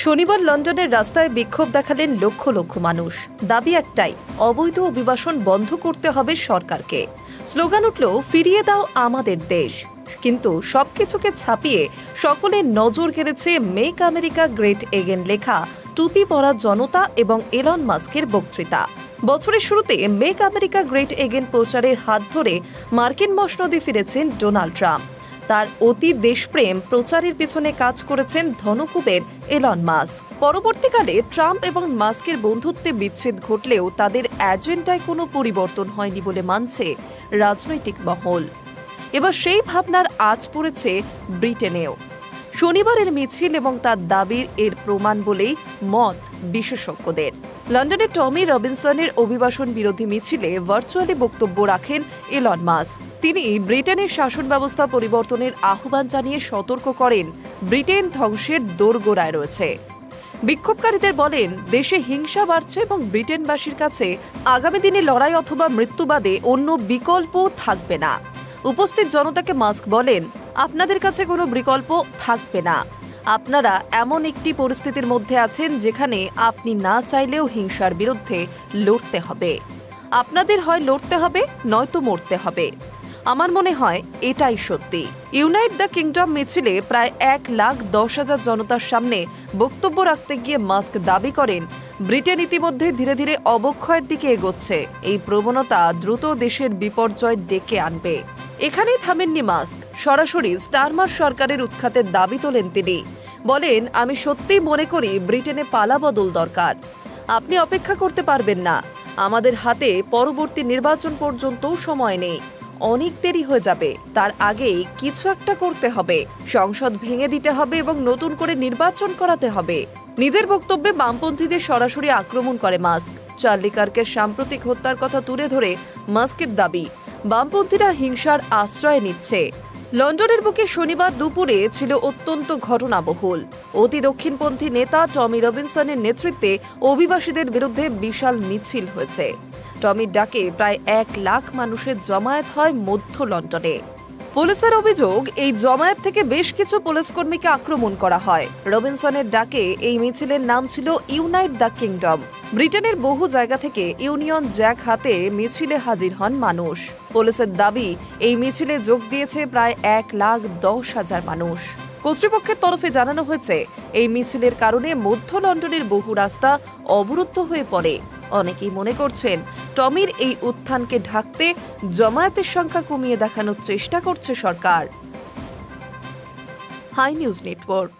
শনিবার লন্ডনের রাস্তায় বিক্ষোভ দেখালেন লক্ষ লক্ষ মানুষ। দাবি একটাই, অবৈধ অভিবাসন বন্ধ করতে হবে সরকারকে। স্লোগান উঠল, ফিরিয়ে দাও আমাদের দেশ। কিন্তু সবকিছুকে ছাপিয়ে সকলের নজর কেড়েছে মেক আমেরিকা গ্রেট এগেন লেখা টুপি পরা জনতা এবং এলন মাস্কের বক্তৃতা। বছরের শুরুতে মেক আমেরিকা গ্রেট এগেন প্রচারের হাত ধরে মার্কিন মসনদে ফিরেছেন ডোনাল্ড ট্রাম্প। তার অতি দেশপ্রেম প্রচারের পিছনে কাজ করেছেন ধনকুবের এলন মাস্ক। পরবর্তীকালে ট্রাম্প এবং মাস্কের বন্ধুত্বে বিচ্ছেদ ঘটলেও তাদের এজেন্ডায় কোনো পরিবর্তন হয়নি বলে মানছে রাজনৈতিক মহল। এবার সেই ভাবনার আঁচ পড়েছে ব্রিটেনেও। শনিবারের মিছিল এবং তার দাবির এর প্রমাণ বলেই মত বিশেষজ্ঞদের। লন্ডনে টমি রবিনসনের অভিবাসন বিরোধী মিছিলে ভার্চুয়ালি বক্তব্য রাখেন এলন মাস্ক। তিনি ব্রিটেনের শাসন ব্যবস্থা পরিবর্তনের আহ্বান জানিয়ে সতর্ক করেন, ব্রিটেন ধ্বংসের দোরগোড়ায় রয়েছে। বিক্ষোভকারীদের বলেন, দেশে হিংসা বাড়ছে এবং ব্রিটেনবাসীর কাছে আগামী দিনে লড়াই অথবা মৃত্যুবাদে অন্য বিকল্প থাকবে না। উপস্থিত জনতাকে মাস্ক বলেন, আপনাদের কাছে কোনো বিকল্প থাকবে না। আপনারা এমন একটি পরিস্থিতির মধ্যে আছেন যেখানে আপনি না চাইলেও হিংসার বিরুদ্ধে লড়তে হবে। আপনাদের হয় লড়তে হবে, নয়তো মরতে হবে। আমার মনে হয় এটাই সত্যি। ইউনাইট দ্য কিংডম মিছিলে প্রায় 1,10,000 জনতার সামনে বক্তব্য রাখতে গিয়ে মাস্ক দাবি করেন, ব্রিটেন ইতিমধ্যে ধীরে ধীরে অবক্ষয়ের দিকে এগোচ্ছে। এই প্রবণতা দ্রুত দেশের বিপর্যয় ডেকে আনবে। এখানেই থামেননি মাস্ক। সরাসরি স্টারমার সরকারের উৎখাতের দাবি তোলেন তিনি। বলেন, আমি সত্যিই মনে করি ব্রিটেনে পালাবদল দরকার। আপনি অপেক্ষা করতে পারবেন না। আমাদের হাতে পরবর্তী নির্বাচন পর্যন্তও সময় নেই। অনেক দেরি হয়ে যাবে। তার আগেই কিছু একটা করতে হবে। সংসদ ভেঙে দিতে হবে এবং নতুন করে নির্বাচন করাতে হবে। নিজের বক্তব্যে বামপন্থীদের সরাসরি আক্রমণ করে মাস্ক। চার্লি কার্কের সাম্প্রতিক হত্যার কথা তুলে ধরে মাস্কের দাবি, বামপন্থীরা হিংসার আশ্রয় নিচ্ছে। লন্ডনের বুকে শনিবার দুপুরে ছিল অত্যন্ত ঘটনাবহুল। অতি দক্ষিণপন্থী নেতা টমি রবিনসনের নেতৃত্বে অভিবাসীদের বিরুদ্ধে বিশাল মিছিল হয়েছে। টমির ডাকে প্রায় 1 লাখ মানুষের জমায়েত হয় মধ্য লন্ডনে। পুলিশের অভিযোগ, এই জমায়েত থেকে বেশ কিছু পুলিশকর্মীকে আক্রমণ করা হয়। রবিনসনের ডাকে এই মিছিলের নাম ছিল ইউনাইট দ্য কিংডম। ব্রিটেনের বহু জায়গা থেকে ইউনিয়ন জ্যাক হাতে মিছিলে হাজির হন মানুষ। পুলিশের দাবি, এই মিছিলে যোগ দিয়েছে প্রায় 1,10,000 মানুষ। কর্তৃপক্ষের তরফে জানানো হয়েছে, এই মিছিলের কারণে মধ্য লন্ডনের বহু রাস্তা অবরুদ্ধ হয়ে পড়ে। অনেকেই মনে করছেন, টমির এই উত্থানকে ঢাকতে জমায়েতের সংখ্যা কমিয়ে দেখানোর চেষ্টা করছে সরকার। High news network.